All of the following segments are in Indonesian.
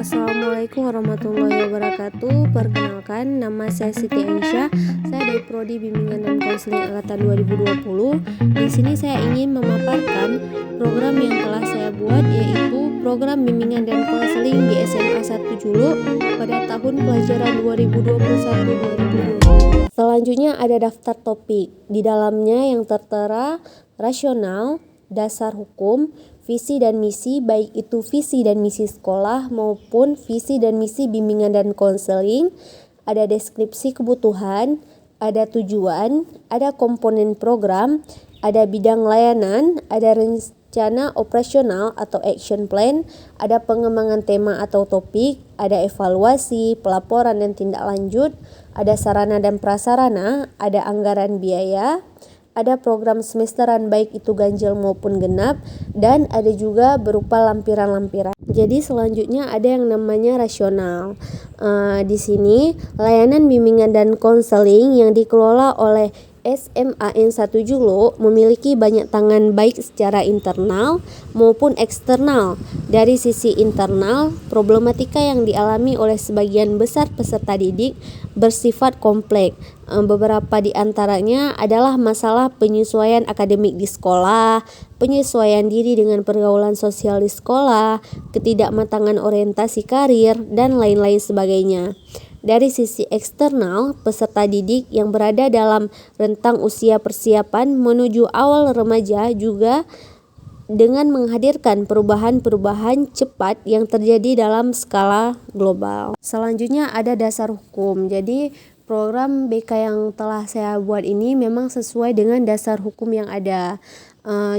Assalamualaikum warahmatullahi wabarakatuh. Perkenalkan, nama saya Siti Aisyah. Saya dari Prodi Bimbingan dan Konseling angkatan 2020. Di sini saya ingin memaparkan program yang telah saya buat, yaitu program bimbingan dan konseling di SMA 1 Julu pada tahun pelajaran 2021-2022. Selanjutnya ada daftar topik. Di dalamnya yang tertera rasional, dasar hukum, visi dan misi, baik itu visi dan misi sekolah maupun visi dan misi bimbingan dan konseling, ada deskripsi kebutuhan, ada tujuan, ada komponen program, ada bidang layanan, ada rencana operasional atau action plan, ada pengembangan tema atau topik, ada evaluasi, pelaporan dan tindak lanjut, ada sarana dan prasarana, ada anggaran biaya, ada program semesteran baik itu ganjil maupun genap, dan ada juga berupa lampiran-lampiran. Jadi selanjutnya ada yang namanya rasional. Di sini layanan bimbingan dan konseling yang dikelola oleh SMAN 1 Julu memiliki banyak tangan baik secara internal maupun eksternal. Dari sisi internal, problematika yang dialami oleh sebagian besar peserta didik bersifat kompleks. Beberapa di antaranya adalah masalah penyesuaian akademik di sekolah, penyesuaian diri dengan pergaulan sosial di sekolah, ketidakmatangan orientasi karir, dan lain-lain sebagainya. Dari sisi eksternal, peserta didik yang berada dalam rentang usia persiapan menuju awal remaja juga dengan menghadirkan perubahan-perubahan cepat yang terjadi dalam skala global. Selanjutnya ada dasar hukum. Jadi program BK yang telah saya buat ini memang sesuai dengan dasar hukum yang ada.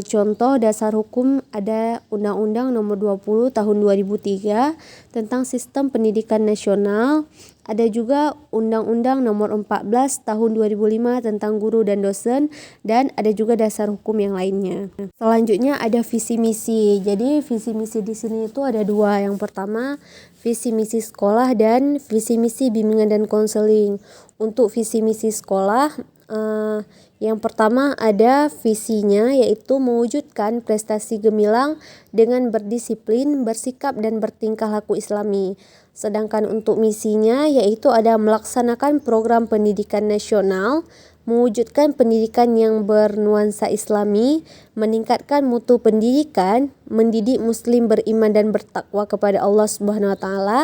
Contoh dasar hukum ada Undang-Undang Nomor 20 Tahun 2003 tentang Sistem Pendidikan Nasional. Ada juga Undang-Undang Nomor 14 Tahun 2005 tentang Guru dan Dosen, dan ada juga dasar hukum yang lainnya. Selanjutnya ada visi misi. Jadi visi misi di sini itu ada dua. Yang pertama visi misi sekolah dan visi misi bimbingan dan konseling. Untuk visi misi sekolah, yang pertama ada visinya, yaitu mewujudkan prestasi gemilang dengan berdisiplin, bersikap dan bertingkah laku islami. Sedangkan untuk misinya yaitu ada melaksanakan program pendidikan nasional, mewujudkan pendidikan yang bernuansa islami, meningkatkan mutu pendidikan, mendidik muslim beriman dan bertakwa kepada Allah Subhanahu wa taala,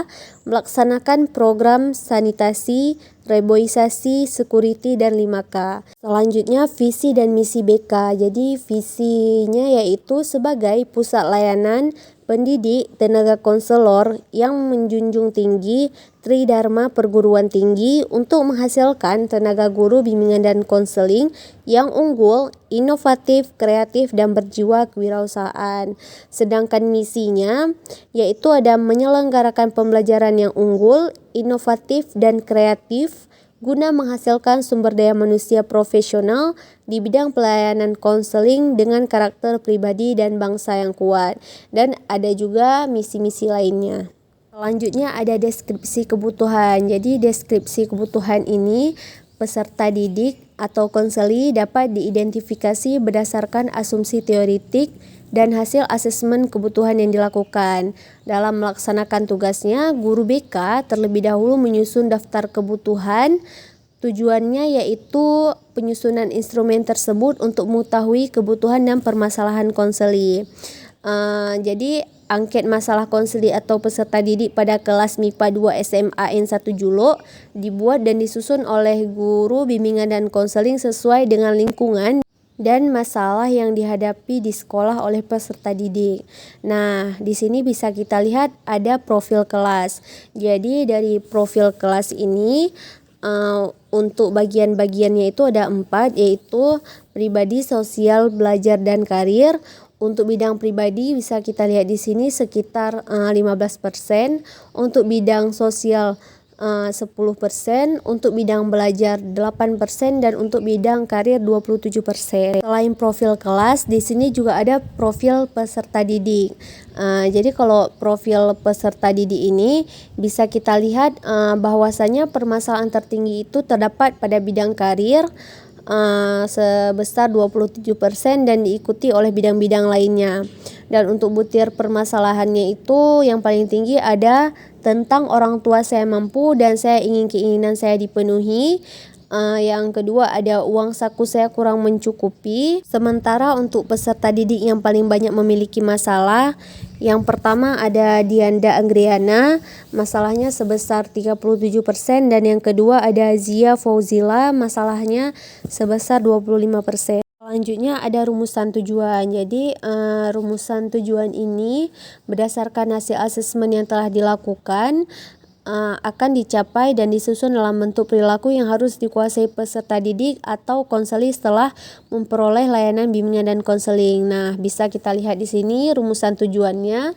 melaksanakan program sanitasi, reboisasi, security dan 5K. Selanjutnya visi dan misi BK. Jadi visinya yaitu sebagai pusat layanan pendidik tenaga konselor yang menjunjung tinggi Tridharma perguruan tinggi untuk menghasilkan tenaga guru bimbingan dan konseling yang unggul, inovatif, kreatif dan berjiwa kewirausahaan. Sedangkan misinya yaitu ada menyelenggarakan pembelajaran yang unggul, inovatif dan kreatif guna menghasilkan sumber daya manusia profesional di bidang pelayanan konseling dengan karakter pribadi dan bangsa yang kuat. Dan ada juga misi-misi lainnya. Selanjutnya ada deskripsi kebutuhan. Jadi deskripsi kebutuhan ini peserta didik atau konseli dapat diidentifikasi berdasarkan asumsi teoritik dan hasil asesmen kebutuhan yang dilakukan. Dalam melaksanakan tugasnya, guru BK terlebih dahulu menyusun daftar kebutuhan. Tujuannya yaitu penyusunan instrumen tersebut untuk mengetahui kebutuhan dan permasalahan konseli. Jadi angket masalah konseli atau peserta didik pada kelas MIPA 2 SMAN 1 Julu dibuat dan disusun oleh guru bimbingan dan konseling sesuai dengan lingkungan dan masalah yang dihadapi di sekolah oleh peserta didik. Nah, di sini bisa kita lihat ada profil kelas. Jadi dari profil kelas ini untuk bagian-bagiannya itu ada 4, yaitu pribadi, sosial, belajar dan karir. Untuk bidang pribadi bisa kita lihat di sini sekitar 15%, untuk bidang sosial 10%, untuk bidang belajar 8%, dan untuk bidang karir 27%. Selain profil kelas, di sini juga ada profil peserta didik. Jadi kalau profil peserta didik ini bisa kita lihat bahwasanya permasalahan tertinggi itu terdapat pada bidang karir, sebesar 27% dan diikuti oleh bidang-bidang lainnya. Dan untuk butir permasalahannya itu yang paling tinggi ada tentang orang tua saya mampu dan saya ingin keinginan saya dipenuhi. Yang kedua ada uang saku saya kurang mencukupi. Sementara untuk peserta didik yang paling banyak memiliki masalah, yang pertama ada Dianda Anggriana, masalahnya sebesar 37%, dan yang kedua ada Zia Fauzila, masalahnya sebesar 25%. Selanjutnya ada rumusan tujuan. Jadi rumusan tujuan ini berdasarkan hasil asesmen yang telah dilakukan akan dicapai dan disusun dalam bentuk perilaku yang harus dikuasai peserta didik atau konseling setelah memperoleh layanan bimbingan dan konseling. Nah, bisa kita lihat di sini rumusan tujuannya.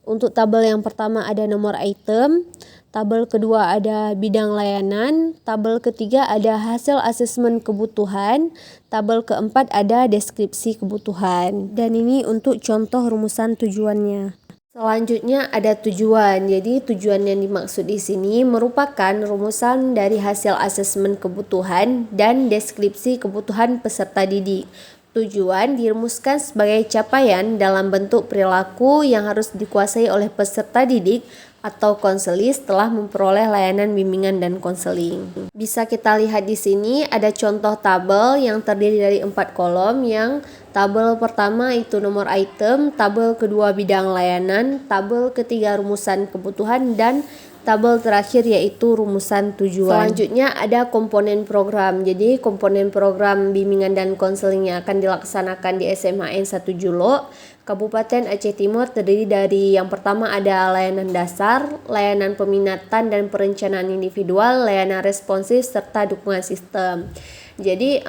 Untuk tabel yang pertama ada nomor item, tabel kedua ada bidang layanan, tabel ketiga ada hasil asesmen kebutuhan, tabel keempat ada deskripsi kebutuhan. Dan ini untuk contoh rumusan tujuannya. Selanjutnya ada tujuan. Jadi tujuan yang dimaksud di sini merupakan rumusan dari hasil asesmen kebutuhan dan deskripsi kebutuhan peserta didik. Tujuan dirumuskan sebagai capaian dalam bentuk perilaku yang harus dikuasai oleh peserta didik atau konseling setelah memperoleh layanan bimbingan dan konseling. Bisa kita lihat di sini ada contoh tabel yang terdiri dari 4 kolom. Yang tabel pertama itu nomor item, tabel kedua bidang layanan, tabel ketiga rumusan kebutuhan, dan tabel terakhir yaitu rumusan tujuan. Selanjutnya ada komponen program. Jadi komponen program bimbingan dan konseling yang akan dilaksanakan di SMA N1 Julo, Kabupaten Aceh Timur terdiri dari yang pertama ada layanan dasar, layanan peminatan dan perencanaan individual, layanan responsif, serta dukungan sistem. Jadi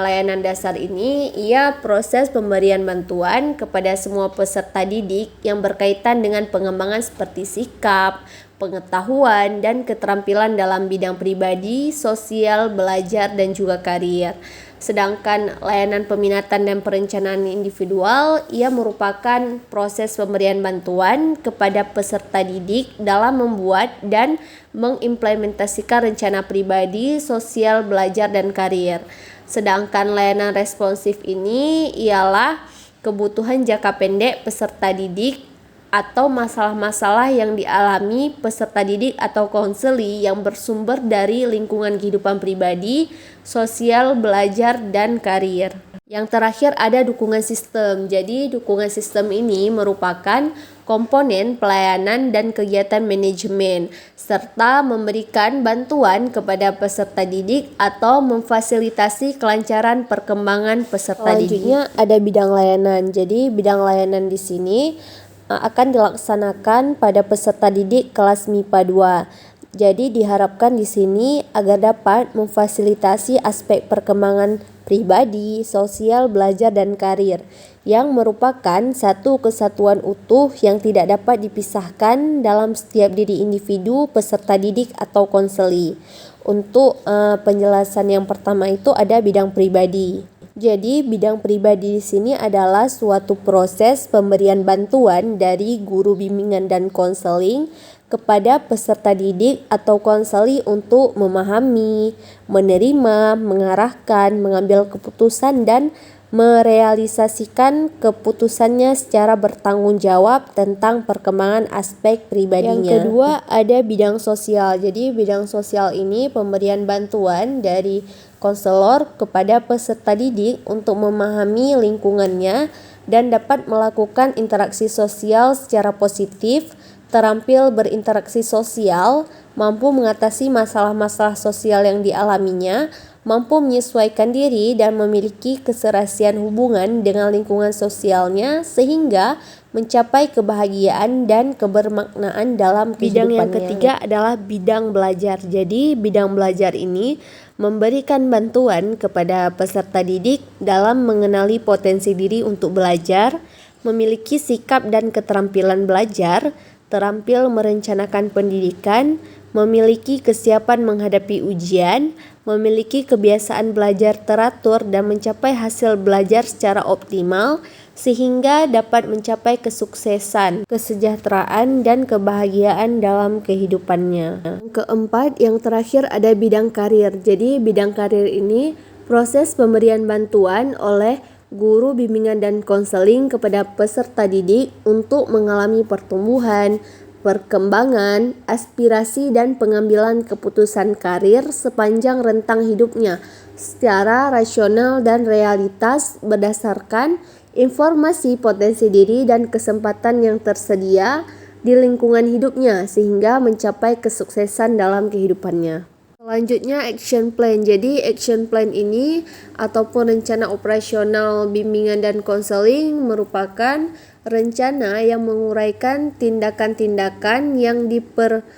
layanan dasar ini ia proses pemberian bantuan kepada semua peserta didik yang berkaitan dengan pengembangan seperti sikap, pengetahuan, dan keterampilan dalam bidang pribadi, sosial, belajar, dan juga karier. Sedangkan layanan peminatan dan perencanaan individual ia merupakan proses pemberian bantuan kepada peserta didik dalam membuat dan mengimplementasikan rencana pribadi, sosial, belajar, dan karier. Sedangkan layanan responsif ini ialah kebutuhan jangka pendek peserta didik atau masalah-masalah yang dialami peserta didik atau konseli yang bersumber dari lingkungan kehidupan pribadi, sosial, belajar, dan karier. Yang terakhir ada dukungan sistem. Jadi dukungan sistem ini merupakan komponen pelayanan dan kegiatan manajemen serta memberikan bantuan kepada peserta didik atau memfasilitasi kelancaran perkembangan peserta didik. Selanjutnya ada bidang layanan. Jadi bidang layanan di sini akan dilaksanakan pada peserta didik kelas MIPA 2. Jadi diharapkan di sini agar dapat memfasilitasi aspek perkembangan pribadi, sosial, belajar, dan karir yang merupakan satu kesatuan utuh yang tidak dapat dipisahkan dalam setiap diri individu peserta didik atau konseli. Untuk penjelasan yang pertama itu ada bidang pribadi. Jadi bidang pribadi di sini adalah suatu proses pemberian bantuan dari guru bimbingan dan konseling kepada peserta didik atau konseli untuk memahami, menerima, mengarahkan, mengambil keputusan, dan merealisasikan keputusannya secara bertanggung jawab tentang perkembangan aspek pribadinya. Yang kedua ada bidang sosial. Jadi bidang sosial ini pemberian bantuan dari konselor kepada peserta didik untuk memahami lingkungannya dan dapat melakukan interaksi sosial secara positif, terampil berinteraksi sosial, mampu mengatasi masalah-masalah sosial yang dialaminya, mampu menyesuaikan diri dan memiliki keserasian hubungan dengan lingkungan sosialnya sehingga mencapai kebahagiaan dan kebermaknaan dalam kehidupannya. Bidang yang ketiga adalah bidang belajar. Jadi bidang belajar ini memberikan bantuan kepada peserta didik dalam mengenali potensi diri untuk belajar, memiliki sikap dan keterampilan belajar, terampil merencanakan pendidikan, memiliki kesiapan menghadapi ujian, memiliki kebiasaan belajar teratur dan mencapai hasil belajar secara optimal sehingga dapat mencapai kesuksesan, kesejahteraan, dan kebahagiaan dalam kehidupannya. Yang keempat, yang terakhir ada bidang karir. Jadi bidang karir ini Proses pemberian bantuan oleh guru bimbingan dan konseling kepada peserta didik untuk mengalami pertumbuhan, perkembangan, aspirasi dan pengambilan keputusan karir sepanjang rentang hidupnya secara rasional dan realitas berdasarkan informasi potensi diri dan kesempatan yang tersedia di lingkungan hidupnya sehingga mencapai kesuksesan dalam kehidupannya. Selanjutnya action plan. Jadi action plan ini ataupun rencana operasional bimbingan dan konseling merupakan rencana yang menguraikan tindakan-tindakan yang diperlukan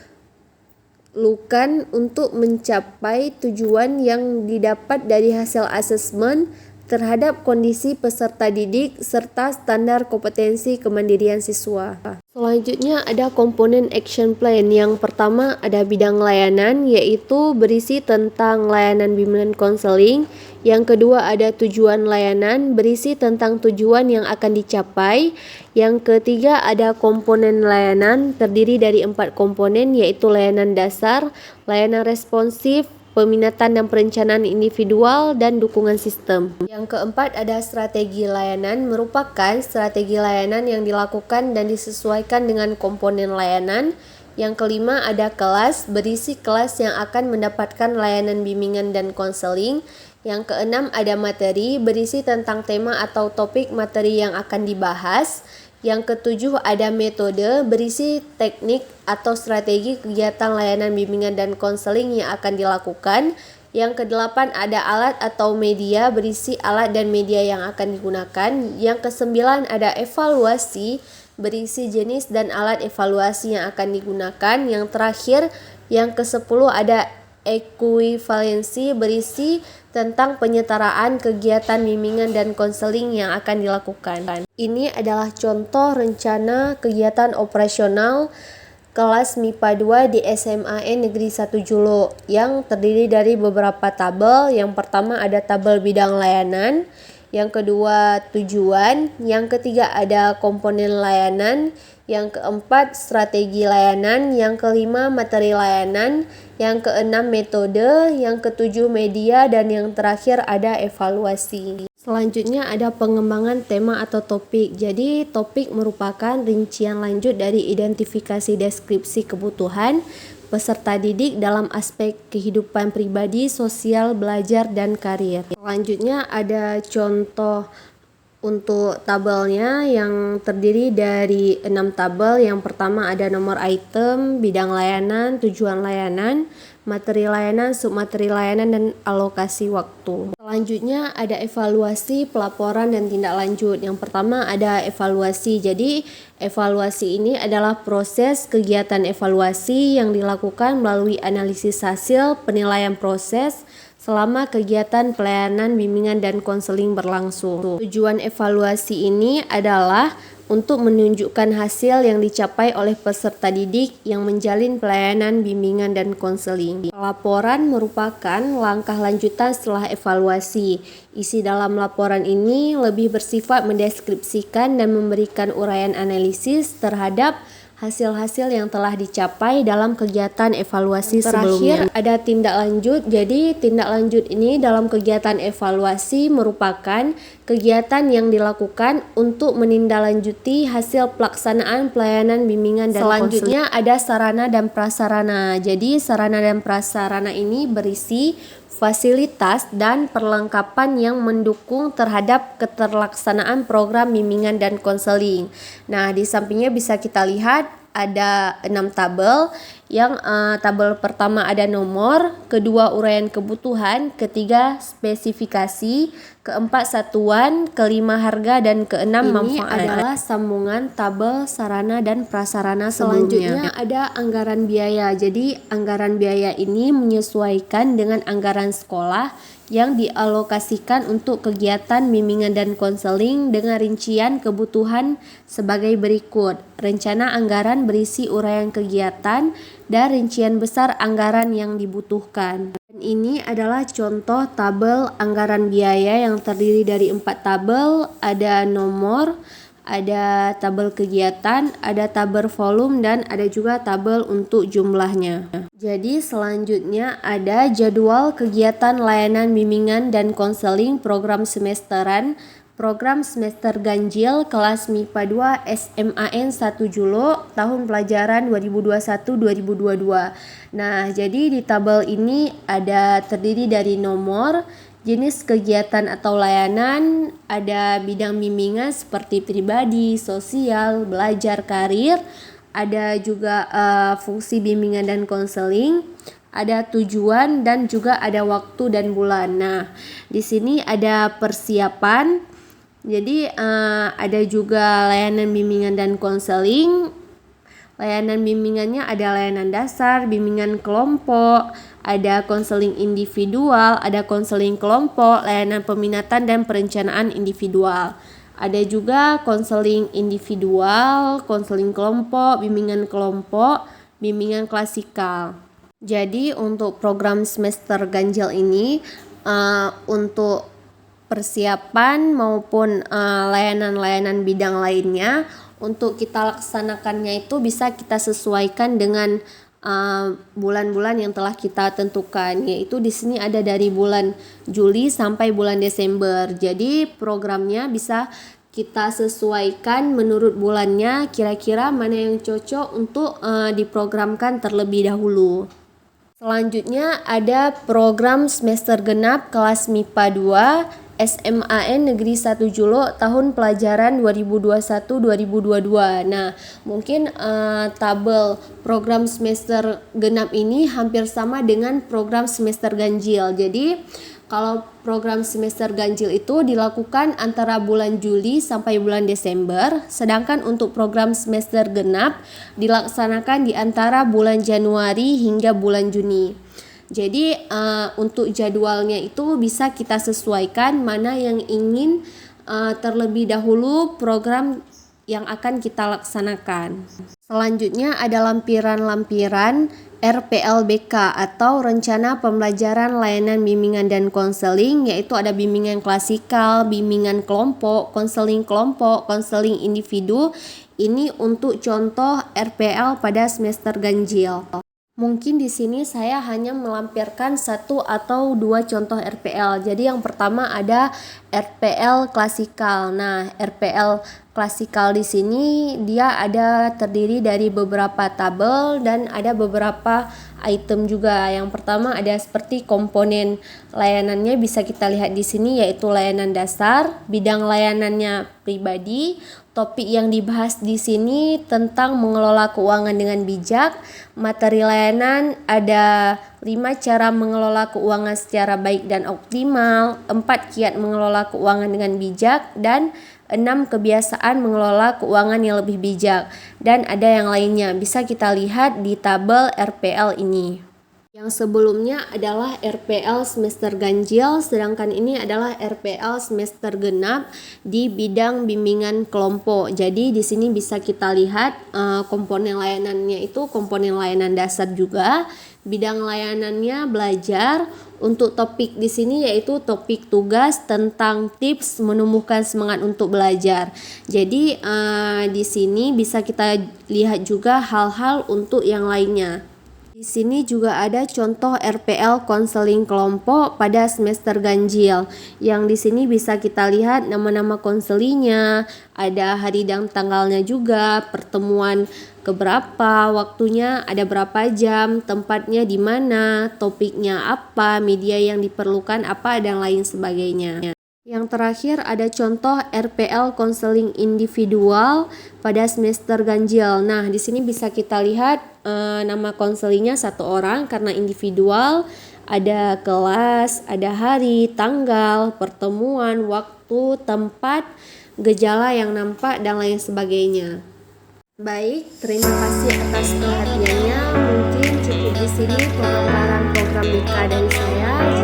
untuk mencapai tujuan yang didapat dari hasil asesmen terhadap kondisi peserta didik serta standar kompetensi kemandirian siswa. Selanjutnya ada komponen action plan. Yang pertama ada bidang layanan, yaitu berisi tentang layanan bimbingan konseling. Yang kedua ada tujuan layanan, berisi tentang tujuan yang akan dicapai. Yang ketiga ada komponen layanan, terdiri dari 4 komponen, yaitu layanan dasar, layanan responsif, peminatan dan perencanaan individual, dan dukungan sistem. Yang keempat ada strategi layanan, merupakan strategi layanan yang dilakukan dan disesuaikan dengan komponen layanan. Yang kelima ada kelas, berisi kelas yang akan mendapatkan layanan bimbingan dan konseling. Yang keenam ada materi, berisi tentang tema atau topik materi yang akan dibahas. Yang ketujuh ada metode, berisi teknik atau strategi kegiatan layanan bimbingan dan konseling yang akan dilakukan. Yang kedelapan ada alat atau media, berisi alat dan media yang akan digunakan. Yang kesembilan ada evaluasi, berisi jenis dan alat evaluasi yang akan digunakan. Yang terakhir, yang kesepuluh ada ekuivalensi, berisi tentang penyetaraan kegiatan bimbingan dan konseling yang akan dilakukan. Ini adalah contoh rencana kegiatan operasional kelas MIPA 2 di SMAN Negeri 1 Julo yang terdiri dari beberapa tabel. Yang pertama ada tabel bidang layanan, yang kedua tujuan, yang ketiga ada komponen layanan, yang keempat strategi layanan, yang kelima materi layanan, yang keenam metode, yang ketujuh media, dan yang terakhir ada evaluasi. Selanjutnya ada pengembangan tema atau topik. Jadi topik merupakan rincian lanjut dari identifikasi deskripsi kebutuhan peserta didik dalam aspek kehidupan pribadi, sosial, belajar, dan karir. Selanjutnya ada contoh untuk tabelnya yang terdiri dari 6 tabel. Yang pertama ada nomor item, bidang layanan, tujuan layanan, materi layanan, submateri layanan, dan alokasi waktu. Selanjutnya ada evaluasi, pelaporan, dan tindak lanjut. Yang pertama ada evaluasi. Jadi evaluasi ini adalah proses kegiatan evaluasi yang dilakukan melalui analisis hasil penilaian proses selama kegiatan pelayanan bimbingan dan konseling berlangsung. Tujuan evaluasi ini adalah untuk menunjukkan hasil yang dicapai oleh peserta didik yang menjalin pelayanan bimbingan dan konseling. Laporan merupakan langkah lanjutan setelah evaluasi. Isi dalam laporan ini lebih bersifat mendeskripsikan dan memberikan uraian analisis terhadap hasil-hasil yang telah dicapai dalam kegiatan evaluasi sebelumnya. Terakhir ada tindak lanjut. Jadi tindak lanjut ini dalam kegiatan evaluasi merupakan kegiatan yang dilakukan untuk menindaklanjuti hasil pelaksanaan pelayanan bimbingan dan selanjutnya ada sarana dan prasarana. Jadi sarana dan prasarana ini berisi fasilitas dan perlengkapan yang mendukung terhadap keterlaksanaan program bimbingan dan konseling. Nah, di sampingnya bisa kita lihat ada 6 tabel. Yang tabel pertama ada nomor, kedua uraian kebutuhan, ketiga spesifikasi, keempat satuan, kelima harga, dan keenam manfaat. Ini adalah sambungan tabel sarana dan prasarana sebelumnya. Selanjutnya ada anggaran biaya. Jadi anggaran biaya ini menyesuaikan dengan anggaran sekolah yang dialokasikan untuk kegiatan bimbingan dan konseling dengan rincian kebutuhan sebagai berikut. Rencana anggaran berisi uraian kegiatan dan rincian besar anggaran yang dibutuhkan. Dan ini adalah contoh tabel anggaran biaya yang terdiri dari 4 tabel, ada nomor, ada tabel kegiatan, ada tabel volume, dan ada juga tabel untuk jumlahnya. Jadi selanjutnya ada jadwal kegiatan layanan bimbingan dan konseling program semesteran, program semester ganjil kelas MIPA 2 SMAN 1 Julo tahun pelajaran 2021-2022. Nah, jadi di tabel ini ada terdiri dari nomor, jenis kegiatan atau layanan, ada bidang bimbingan seperti pribadi, sosial, belajar, karir, ada juga fungsi bimbingan dan konseling, ada tujuan dan juga ada waktu dan bulan. Nah, di sini ada persiapan. Jadi ada juga layanan bimbingan dan konseling. Layanan bimbingannya ada layanan dasar, bimbingan kelompok, ada konseling individual, ada konseling kelompok, layanan peminatan dan perencanaan individual. Ada juga konseling individual, konseling kelompok, bimbingan klasikal. Jadi untuk program semester ganjil ini untuk persiapan maupun layanan-layanan bidang lainnya, untuk kita laksanakannya itu bisa kita sesuaikan dengan bulan-bulan yang telah kita tentukan, yaitu di sini ada dari bulan Juli sampai bulan Desember. Jadi programnya bisa kita sesuaikan menurut bulannya, kira-kira mana yang cocok untuk diprogramkan terlebih dahulu. Selanjutnya ada program semester genap kelas MIPA 2 SMAN Negeri 1 Julo tahun pelajaran 2021-2022. Nah, mungkin tabel program semester genap ini hampir sama dengan program semester ganjil. Jadi, kalau program semester ganjil itu dilakukan antara bulan Juli sampai bulan Desember, sedangkan untuk program semester genap dilaksanakan di antara bulan Januari hingga bulan Juni. Jadi untuk jadwalnya itu bisa kita sesuaikan mana yang ingin terlebih dahulu program yang akan kita laksanakan. Selanjutnya ada lampiran-lampiran RPLBK atau Rencana Pembelajaran Layanan Bimbingan dan Konseling, yaitu ada bimbingan klasikal, bimbingan kelompok, konseling individu. Ini untuk contoh RPL pada semester ganjil. Mungkin di sini saya hanya melampirkan satu atau dua contoh RPL. Jadi yang pertama ada RPL klasikal. Nah, RPL klasikal di sini dia ada terdiri dari beberapa tabel dan ada beberapa item juga. Yang pertama ada seperti komponen layanannya bisa kita lihat di sini, yaitu layanan dasar, bidang layanannya pribadi. Topik yang dibahas di sini tentang mengelola keuangan dengan bijak. Materi layanan ada 5 cara mengelola keuangan secara baik dan optimal, 4 kiat mengelola keuangan dengan bijak, dan 6 kebiasaan mengelola keuangan yang lebih bijak. Dan ada yang lainnya, bisa kita lihat di tabel RPL ini. Yang sebelumnya adalah RPL semester ganjil, sedangkan ini adalah RPL semester genap di bidang bimbingan kelompok. Jadi di sini bisa kita lihat komponen layanannya itu komponen layanan dasar juga. Bidang layanannya belajar. Untuk topik di sini yaitu topik tugas tentang tips menumbuhkan semangat untuk belajar. Jadi di sini bisa kita lihat juga hal-hal untuk yang lainnya. Di sini juga ada contoh RPL konseling kelompok pada semester ganjil. Yang di sini bisa kita lihat nama-nama konselinya, ada hari dan tanggalnya juga, pertemuan keberapa, waktunya ada berapa jam, tempatnya di mana, topiknya apa, media yang diperlukan apa, dan lain sebagainya. Yang terakhir ada contoh RPL konseling individual pada semester ganjil. Nah, di sini bisa kita lihat nama konselingnya 1 orang karena individual, ada kelas, ada hari, tanggal, pertemuan, waktu, tempat, gejala yang nampak, dan lain sebagainya. Baik, terima kasih atas perhatiannya. Mungkin cukup di sini pemaparan program BK dari saya.